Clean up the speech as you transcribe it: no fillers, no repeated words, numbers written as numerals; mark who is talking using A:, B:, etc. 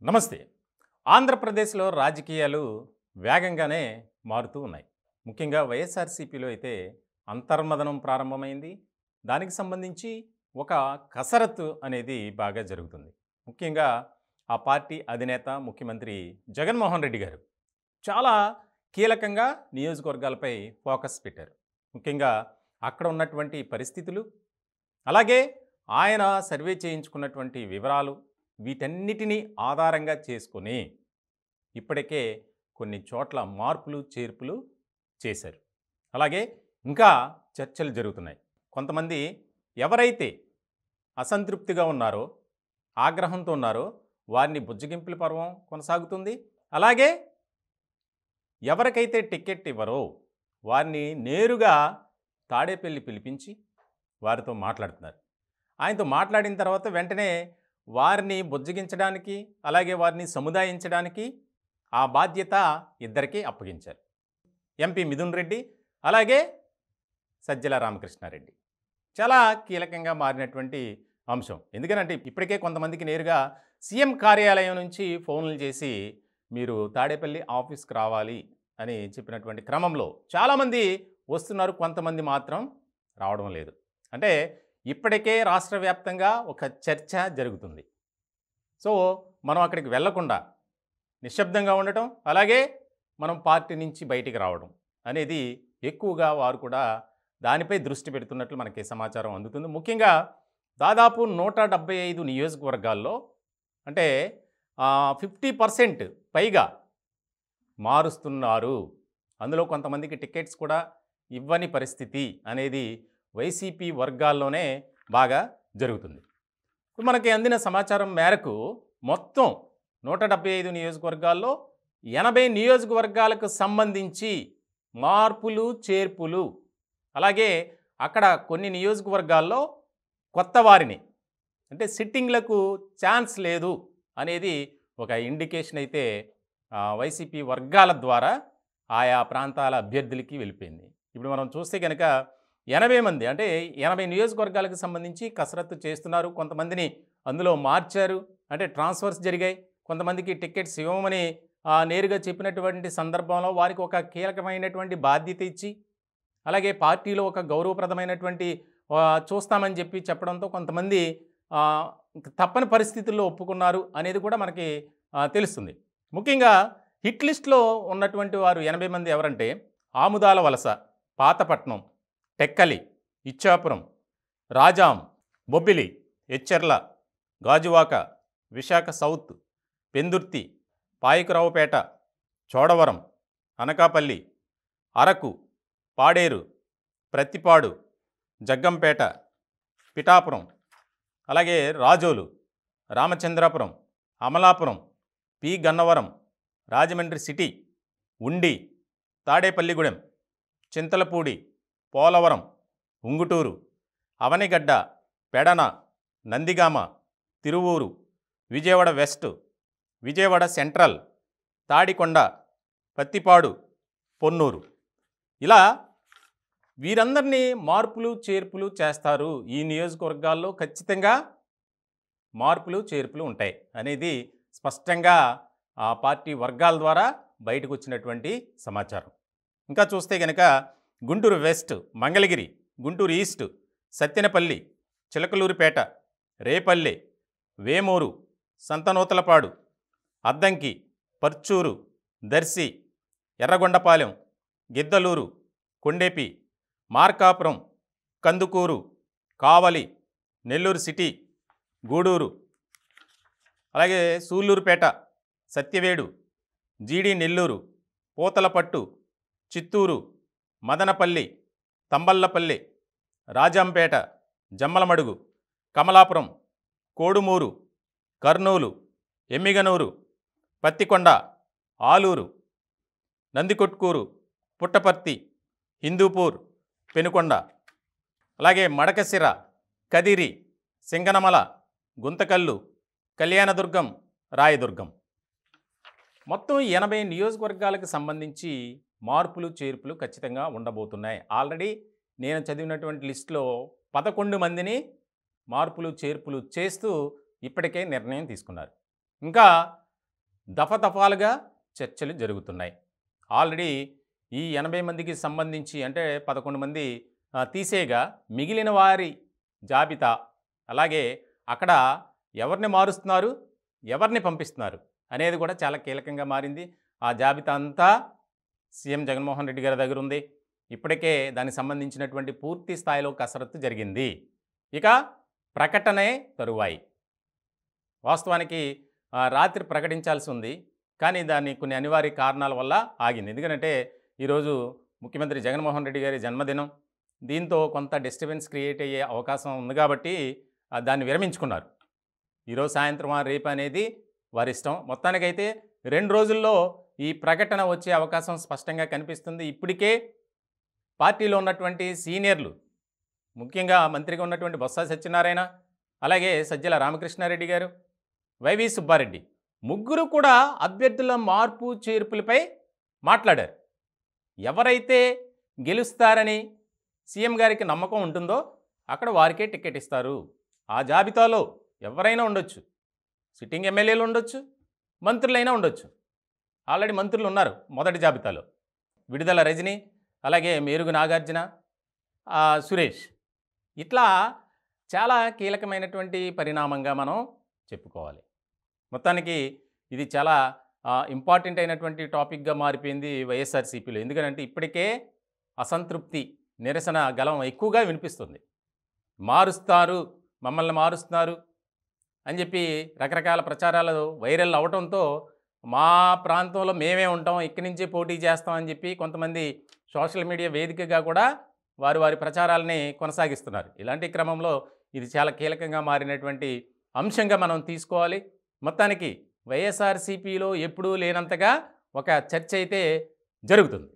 A: నమస్తే. ఆంధ్రప్రదేశ్‌లో రాజకీయాలు వేగంగానే మారుతూ ఉన్నాయి. ముఖ్యంగా వైఎస్ఆర్‌సీపీలో అయితే అంతర్మథనం ప్రారంభమైంది. దానికి సంబంధించి ఒక కసరత్తు అనేది బాగా జరుగుతుంది. ముఖ్యంగా ఆ పార్టీ అధినేత ముఖ్యమంత్రి జగన్మోహన్ రెడ్డి గారు చాలా కీలకంగా నియోజకవర్గాలపై ఫోకస్ పెట్టారు. ముఖ్యంగా అక్కడ ఉన్నటువంటి పరిస్థితులు, అలాగే ఆయన సర్వే చేయించుకున్నటువంటి వివరాలు, వీటన్నిటిని ఆధారంగా చేసుకొని ఇప్పటికే కొన్ని చోట్ల మార్పులు, చేర్పులు చేశారు. అలాగే ఇంకా చర్చలు జరుగుతున్నాయి. కొంతమంది ఎవరైతే అసంతృప్తిగా ఉన్నారో, ఆగ్రహంతో ఉన్నారో వారిని బుజ్జగింపుల పర్వం కొనసాగుతుంది. అలాగే ఎవరికైతే టికెట్ ఇవ్వరో వారిని నేరుగా తాడేపల్లి పిలిపించి వారితో మాట్లాడుతున్నారు. ఆయనతో మాట్లాడిన తర్వాత వెంటనే వారిని బుజ్జగించడానికి, అలాగే వారిని సముదాయించడానికి ఆ బాధ్యత ఇద్దరికీ అప్పగించారు. ఎంపీ మిథున్ రెడ్డి, అలాగే సజ్జల రామకృష్ణారెడ్డి. చాలా కీలకంగా మారినటువంటి అంశం. ఎందుకనంటే ఇప్పటికే కొంతమందికి నేరుగా సీఎం కార్యాలయం నుంచి ఫోన్లు చేసి మీరు తాడేపల్లి ఆఫీస్కి రావాలి అని చెప్పినటువంటి క్రమంలో చాలామంది వస్తున్నారు, కొంతమంది మాత్రం రావడం లేదు. అంటే ఇప్పటికే రాష్ట్ర వ్యాప్తంగా ఒక చర్చ జరుగుతుంది. సో మనం అక్కడికి వెళ్లకుండా నిశ్శబ్దంగా ఉండటం, అలాగే మనం పార్టీ నుంచి బయటికి రావడం అనేది ఎక్కువగా వారు కూడా దానిపై దృష్టి పెడుతున్నట్లు మనకి సమాచారం అందుతుంది. ముఖ్యంగా దాదాపు 175 నియోజకవర్గాల్లో అంటే 50% పైగా మారుస్తున్నారు. అందులో కొంతమందికి టికెట్స్ కూడా ఇవ్వని పరిస్థితి అనేది వైసీపీ వర్గాల్లోనే బాగా జరుగుతుంది. ఇప్పుడు మనకి అందిన సమాచారం మేరకు మొత్తం 175 నియోజకవర్గాల్లో 80 నియోజకవర్గాలకు సంబంధించి మార్పులు, చేర్పులు, అలాగే అక్కడ కొన్ని నియోజకవర్గాల్లో కొత్త వారిని అంటే సిట్టింగ్లకు ఛాన్స్ లేదు అనేది ఒక ఇండికేషన్ అయితే వైసీపీ వర్గాల ద్వారా ఆయా ప్రాంతాల అభ్యర్థులకి వెళ్ళిపోయింది. ఇప్పుడు మనం చూస్తే కనుక 80 మంది అంటే 80 నియోజకవర్గాలకు సంబంధించి కసరత్తు చేస్తున్నారు. కొంతమందిని అందులో మార్చారు, అంటే ట్రాన్స్ఫర్స్ జరిగాయి. కొంతమందికి టికెట్స్ ఇవ్వమని నేరుగా చెప్పినటువంటి సందర్భంలో వారికి ఒక కీలకమైనటువంటి బాధ్యత ఇచ్చి, అలాగే పార్టీలో ఒక గౌరవప్రదమైనటువంటి చూస్తామని చెప్పడంతో కొంతమంది తప్పని పరిస్థితుల్లో ఒప్పుకున్నారు అనేది కూడా మనకి తెలుస్తుంది. ముఖ్యంగా హిట్ లిస్ట్లో ఉన్నటువంటి వారు 80 మంది ఎవరంటే ఆముదాల వలస, పాతపట్నం, టెక్కలి, ఇచ్చాపురం, రాజాం, బొబ్బిలి, ఎచ్చెర్ల, గాజువాక, విశాఖ సౌత్, పెందుర్తి, పాయకురావుపేట, చోడవరం, అనకాపల్లి, అరకు, పాడేరు, ప్రత్తిపాడు, జగ్గంపేట, పిఠాపురం, అలాగే రాజోలు, రామచంద్రాపురం, అమలాపురం, పి గన్నవరం, రాజమండ్రి సిటీ, ఉండి, తాడేపల్లిగూడెం, చింతలపూడి, పోలవరం, ఉంగుటూరు, అవనిగడ్డ, పెడన, నందిగామ, తిరువూరు, విజయవాడ వెస్ట్, విజయవాడ సెంట్రల్, తాడికొండ, పత్తిపాడు, పొన్నూరు. ఇలా వీరందరినీ మార్పులు, చేర్పులు చేస్తారు. ఈ నియోజకవర్గాల్లో ఖచ్చితంగా మార్పులు, చేర్పులు ఉంటాయి అనేది స్పష్టంగా ఆ పార్టీ వర్గాల ద్వారా బయటకు వచ్చినటువంటి సమాచారం. ఇంకా చూస్తే కనుక గుంటూరు వెస్ట్, మంగళగిరి, గుంటూరు ఈస్ట్, సత్తెనపల్లి, చిలకలూరిపేట, రేపల్లె, వేమూరు, సంతనూతలపాడు, అద్దంకి, పర్చూరు, దర్శి, ఎర్రగొండపాలెం, గిద్దలూరు, కొండేపి, మార్కాపురం, కందుకూరు, కావలి, నెల్లూరు సిటీ, గూడూరు, అలాగే సూళ్లూరుపేట, సత్యవేడు, జీడి నెల్లూరు, పూతలపట్టు, చిత్తూరు, మదనపల్లి, తంబల్లపల్లి, రాజంపేట, జమ్మలమడుగు, కమలాపురం, కోడుమూరు, కర్నూలు, ఎమ్మిగనూరు, పత్తికొండ, ఆలూరు, నందికొట్కూరు, పుట్టపర్తి, హిందూపూర్, పెనుకొండ, అలాగే మడకసిర, కదిరి, సింగనమల, గుంతకల్లు, కళ్యాణదుర్గం, రాయదుర్గం. మొత్తం 80 నియోజకవర్గాలకు సంబంధించి మార్పులు, చేర్పులు ఖచ్చితంగా ఉండబోతున్నాయి. ఆల్రెడీ నేను చదివినటువంటి లిస్టులో 11 మందిని మార్పులు, చేర్పులు చేస్తూ ఇప్పటికే నిర్ణయం తీసుకున్నారు. ఇంకా దఫాలుగా చర్చలు జరుగుతున్నాయి. ఆల్రెడీ ఈ 80 మందికి సంబంధించి అంటే 11 మంది తీసేయగా మిగిలిన వారి జాబితా, అలాగే అక్కడ ఎవరిని మారుస్తున్నారు, ఎవరిని పంపిస్తున్నారు అనేది కూడా చాలా కీలకంగా మారింది. ఆ జాబితా అంతా సీఎం జగన్మోహన్ రెడ్డి గారి దగ్గర ఉంది. ఇప్పటికే దానికి సంబంధించినటువంటి పూర్తి స్థాయిలో కసరత్తు జరిగింది. ఇక ప్రకటనే తరువాయి. వాస్తవానికి రాత్రి ప్రకటించాల్సి ఉంది. కానీ దాన్ని కొన్ని అనివార్య కారణాల వల్ల ఆగింది. ఎందుకంటే ఈరోజు ముఖ్యమంత్రి జగన్మోహన్ రెడ్డి గారి జన్మదినం. దీంతో కొంత డిస్టర్బెన్స్ క్రియేట్ అయ్యే అవకాశం ఉంది కాబట్టి దాన్ని విరమించుకున్నారు. ఈరోజు సాయంత్రం రేపు అనేది వారి ఇష్టం. మొత్తానికైతే 2 రోజుల్లో ఈ ప్రకటన వచ్చే అవకాశం స్పష్టంగా కనిపిస్తుంది. ఇప్పటికే పార్టీలో ఉన్నటువంటి సీనియర్లు, ముఖ్యంగా మంత్రిగా ఉన్నటువంటి బొత్స సత్యనారాయణ, అలాగే సజ్జల రామకృష్ణారెడ్డి గారు, వైవి సుబ్బారెడ్డి ముగ్గురు కూడా అభ్యర్థుల మార్పు చేర్పులపై మాట్లాడారు. ఎవరైతే గెలుస్తారని సీఎం గారికి నమ్మకం ఉంటుందో అక్కడ వారికే టికెట్ ఇస్తారు. ఆ జాబితాలో ఎవరైనా ఉండొచ్చు, సిట్టింగ్ ఎమ్మెల్యేలు ఉండొచ్చు, మంత్రులైనా ఉండొచ్చు. ఆల్రెడీ మంత్రులు ఉన్నారు మొదటి జాబితాలో. విడుదల రజని, అలాగే మేరుగు నాగార్జున, సురేష్. ఇట్లా చాలా కీలకమైనటువంటి పరిణామంగా మనం చెప్పుకోవాలి. మొత్తానికి ఇది చాలా ఇంపార్టెంట్ అయినటువంటి టాపిక్గా మారిపోయింది వైఎస్ఆర్సీపీలో. ఎందుకంటే ఇప్పటికే అసంతృప్తి, నిరసన గలం ఎక్కువగా వినిపిస్తుంది. మారుస్తారు, మమ్మల్ని మారుస్తున్నారు అని చెప్పి రకరకాల ప్రచారాలు వైరల్ అవడంతో మా ప్రాంతంలో మేమే ఉంటాం, ఇక్కడి నుంచే పోటీ చేస్తామని చెప్పి కొంతమంది సోషల్ మీడియా వేదికగా కూడా వారి ప్రచారాలని కొనసాగిస్తున్నారు. ఇలాంటి క్రమంలో ఇది చాలా కీలకంగా మారినటువంటి అంశంగా మనం తీసుకోవాలి. మొత్తానికి వైఎస్ఆర్సీపీలో ఎప్పుడూ లేనంతగా ఒక చర్చ అయితే జరుగుతుంది.